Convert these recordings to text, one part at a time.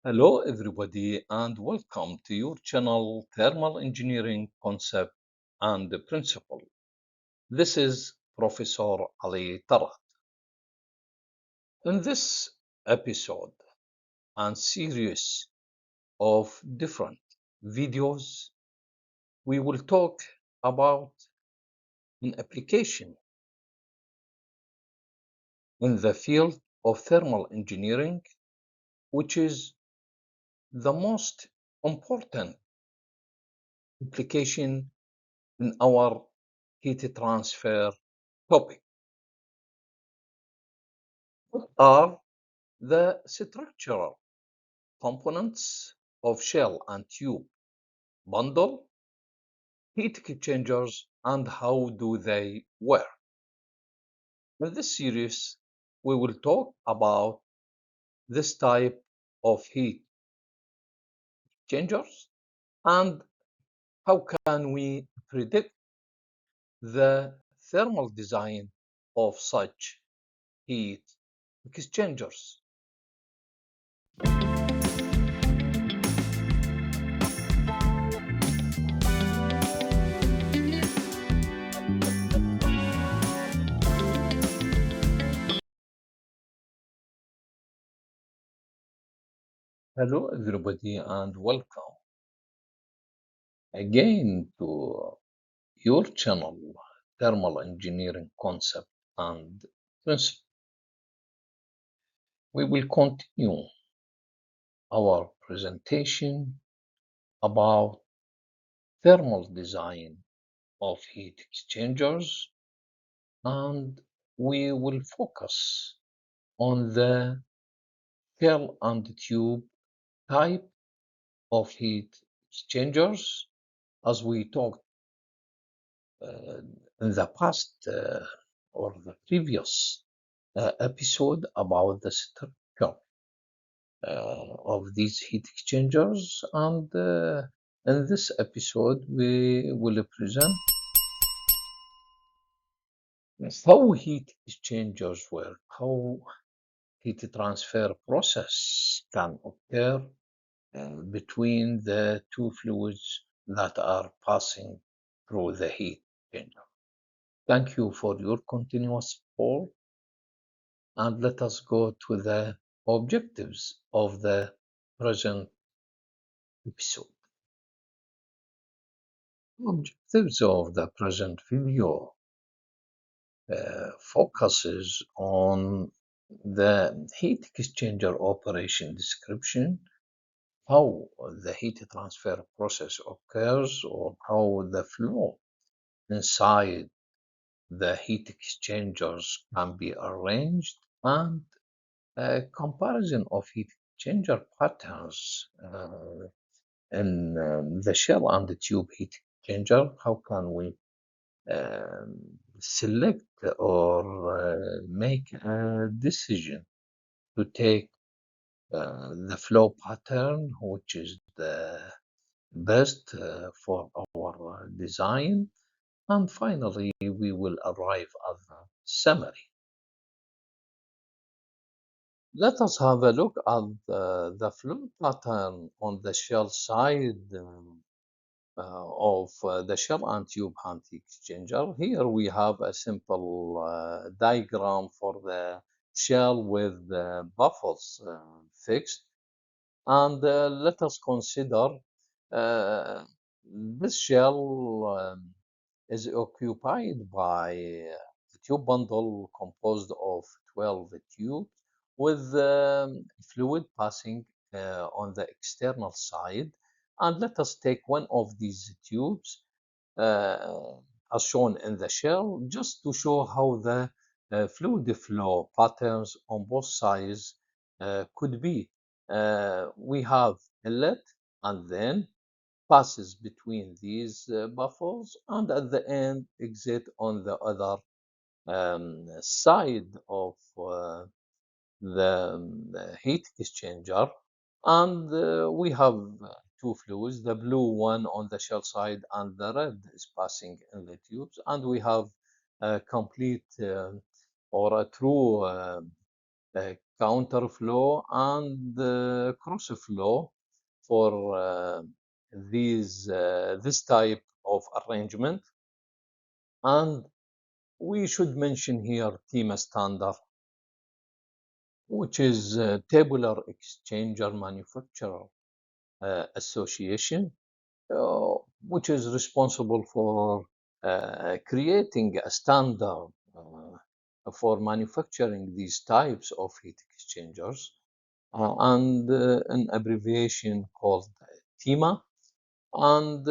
Hello, everybody, and welcome to your channel Thermal Engineering Concept and Principle. This is Professor Ali Tarrad. In this episode and series of different videos, we will talk about an application in the field of thermal engineering, which is the most important application in our heat transfer topic. What are the structural components of shell and tube bundle, heat exchangers, and how do they work? In this series, we will talk about this type of heat exchangers and how can we predict the thermal design of such heat exchangers. Hello, everybody, and welcome again to your channel, Thermal Engineering Concept and Principle. We will continue our presentation about thermal design of heat exchangers, and we will focus on the shell and tube type of heat exchangers as we talked uh, in the past or the previous episode about the structure of these heat exchangers, and in this episode we will present how heat exchangers work, how heat transfer process can occur between the two fluids that are passing through the heat exchanger. Thank you for your continuous support, and let us go to the objectives of the present episode. Objectives of the present video focuses on the heat exchanger operation description, how the heat transfer process occurs, or how the flow inside the heat exchangers can be arranged, and a comparison of heat exchanger patterns in the shell and the tube heat exchanger. How can we select or make a decision to take the flow pattern which is the best for our design, and finally we will arrive at the summary. Let us have a look at the flow pattern on the shell side of the shell and tube heat exchanger. Here we have a simple diagram for the shell with the baffles fixed. And let us consider uh, this shell is occupied by a tube bundle composed of 12 tubes with fluid passing on the external side. And let us take one of these tubes uh, as shown in the shell, just to show how the fluid flow patterns on both sides could be. We have inlet and then passes between these baffles, and at the end exit on the other side of the heat exchanger. And we have two fluids, the blue one on the shell side and the red is passing in the tubes. And we have a complete or a true counterflow and cross flow for this type of arrangement. And we should mention here TEMA standard, which is Tabular Exchanger Manufacturer Association, uh, which is responsible for creating a standard for manufacturing these types of heat exchangers, and an abbreviation called TEMA, and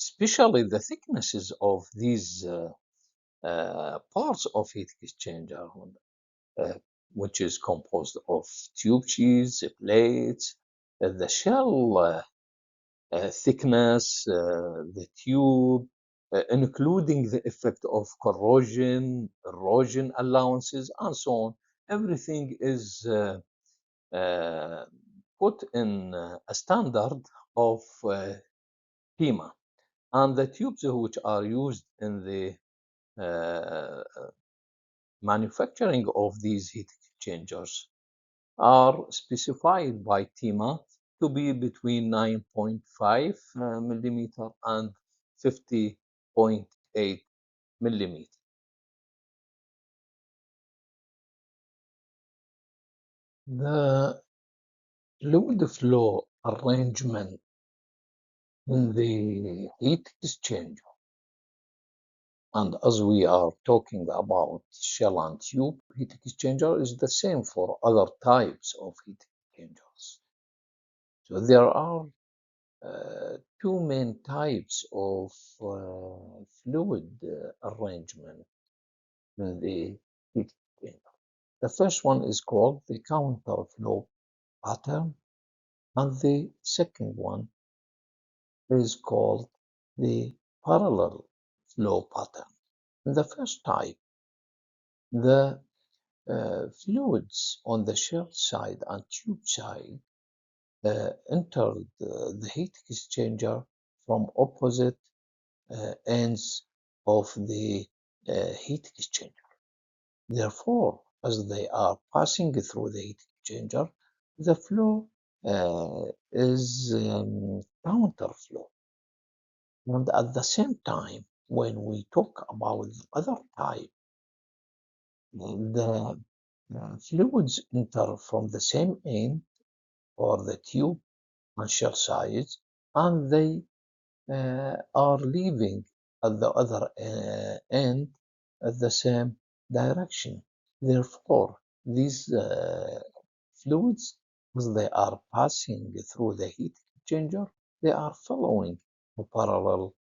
especially the thicknesses of these parts of heat exchanger, uh, which is composed of tube sheets, plates, the shell thickness, the tube, including the effect of corrosion, erosion allowances, and so on. Everything is uh, put in a standard of PIMA. And the tubes which are used in the uh, manufacturing of these heat exchangers are specified by TEMA to be between 9.5 millimeter and 50.8 millimeter. The fluid flow arrangement in the heat exchanger, and as we are talking about shell and tube heat exchanger, is the same for other types of heat exchangers. So there are two main types of fluid arrangement in the heat exchanger. The first one is called the counterflow pattern, and the second one is called the parallel flow pattern. In the first type, the fluids on the shell side and tube side enter the heat exchanger from opposite ends of the heat exchanger. Therefore, as they are passing through the heat exchanger, the flow is counterflow. And at the same time, when we talk about the other type, the fluids enter from the same end or the tube and shell sides, and they are leaving at the other end at the same direction. Therefore, these fluids, as they are passing through the heat exchanger, they are following a parallel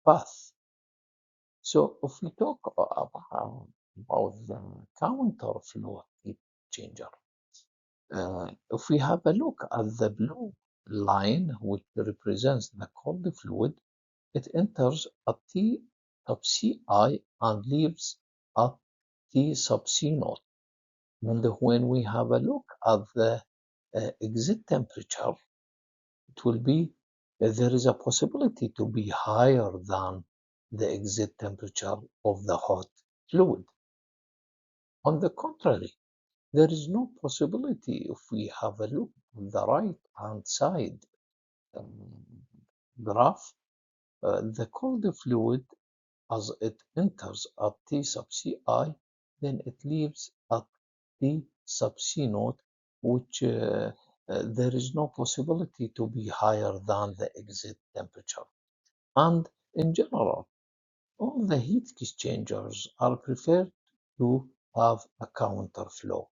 path. So if we talk about the counterflow heat exchanger, if we have a look at the blue line, which represents the cold fluid, it enters at T sub Ci and leaves at T sub C naught. And when we have a look at the exit temperature, it will be there is a possibility to be higher than the exit temperature of the hot fluid. On the contrary, there is no possibility if we have a look on the right hand side um, graph, the cold fluid as it enters at T sub Ci, then it leaves at T sub C naught, which there is no possibility to be higher than the exit temperature. And in general, all the heat exchangers are preferred to have a counterflow.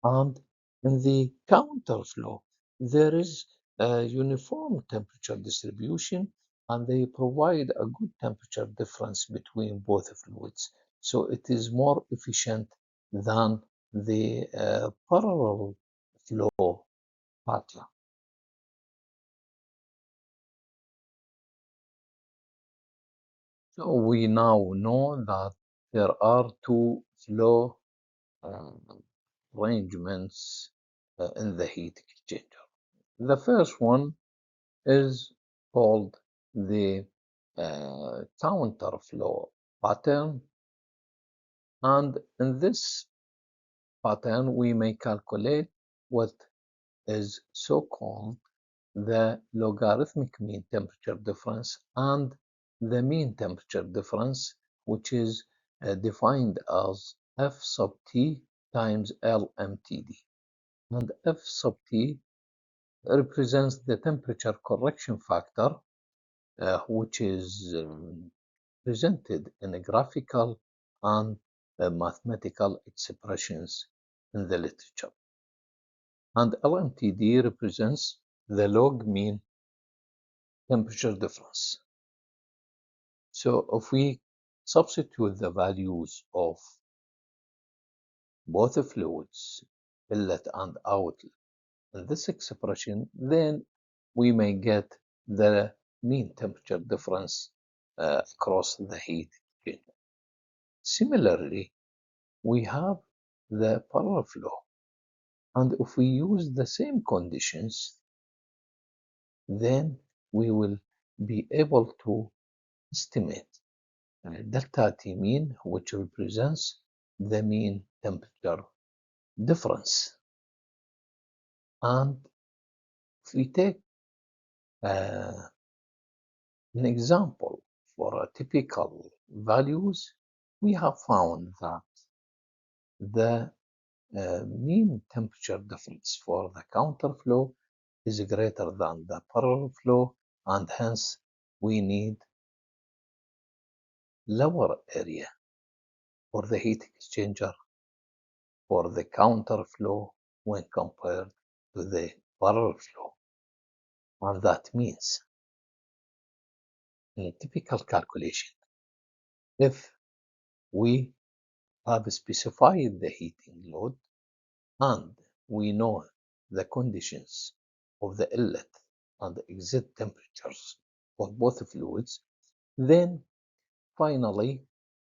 And in the counterflow, there is a uniform temperature distribution, and they provide a good temperature difference between both fluids. So it is more efficient than the parallel flow pattern. So we now know that there are two flow uh, arrangements in the heat exchanger. The first one is called the counterflow pattern, and in this pattern, we may calculate what is so-called the logarithmic mean temperature difference and the mean temperature difference, which is defined as F sub T times LMTD. And F sub T represents the temperature correction factor, which is presented in a graphical and mathematical expressions in the literature. And LMTD represents the log mean temperature difference. So if we substitute the values of both the fluids, inlet and outlet, in this expression, then we may get the mean temperature difference across the heat exchanger. Similarly, we have the parallel flow, and if we use the same conditions, then we will be able to estimate delta T mean, which represents the mean temperature difference. And if we take uh, an example for typical values, we have found that the mean temperature difference for the counterflow is greater than the parallel flow, and hence we need lower area for the heat exchanger for the counterflow when compared to the parallel flow. And that means in a typical calculation, if we have specified the heating load and we know the conditions of the inlet and the exit temperatures for both fluids, then finally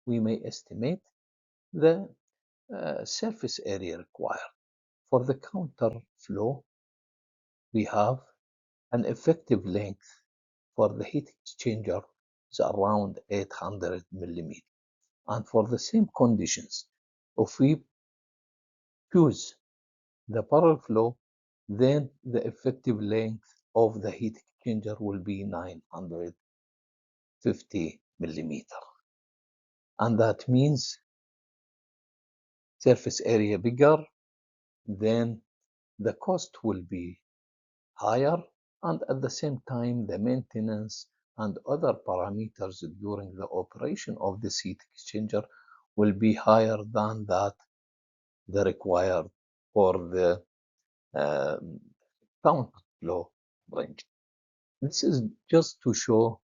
we may estimate the surface area required. For the counterflow, we have an effective length for the heat exchanger is around 800 millimeters. And for the same conditions, if we choose the parallel flow, then the effective length of the heat exchanger will be 950 millimeters. And that means surface area bigger, then the cost will be higher, and at the same time, the maintenance and other parameters during the operation of the heat exchanger will be higher than that the required for the counterflow range. This is just to show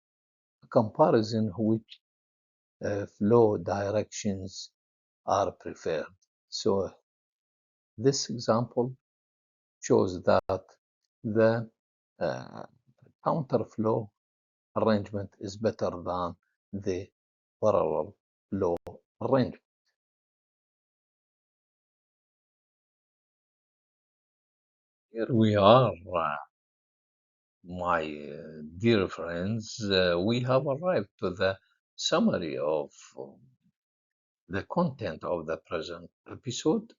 a comparison which flow directions are preferred. So this example shows that the uh, counterflow arrangement is better than the parallel flow arrangement. Here we are, my dear friends. We have arrived to the summary of the content of the present episode.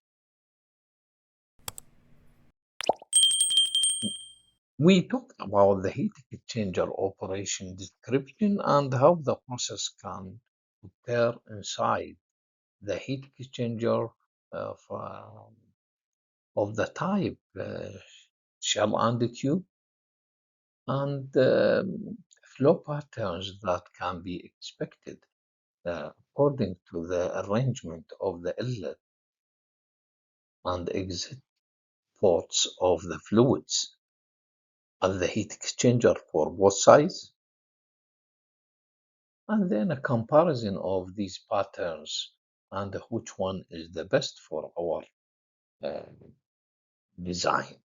We talked about the heat exchanger operation description and how the process can occur inside the heat exchanger of, of the type shell and tube, and flow patterns that can be expected according to the arrangement of the inlet and exit ports of the fluids and the heat exchanger for both sides, and then a comparison of these patterns and which one is the best for our uh, design.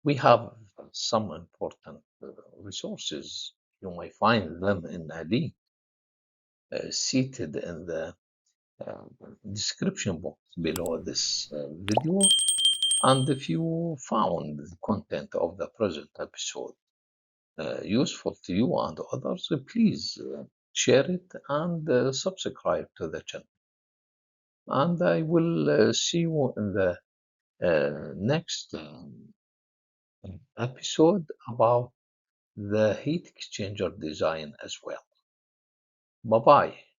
We have some important resources. You may find them in a link seated in the uh, description box below this video. And if you found the content of the present episode useful to you and others, please share it and subscribe to the channel. and I will see you in the next episode about the heat exchanger design as well. Bye bye.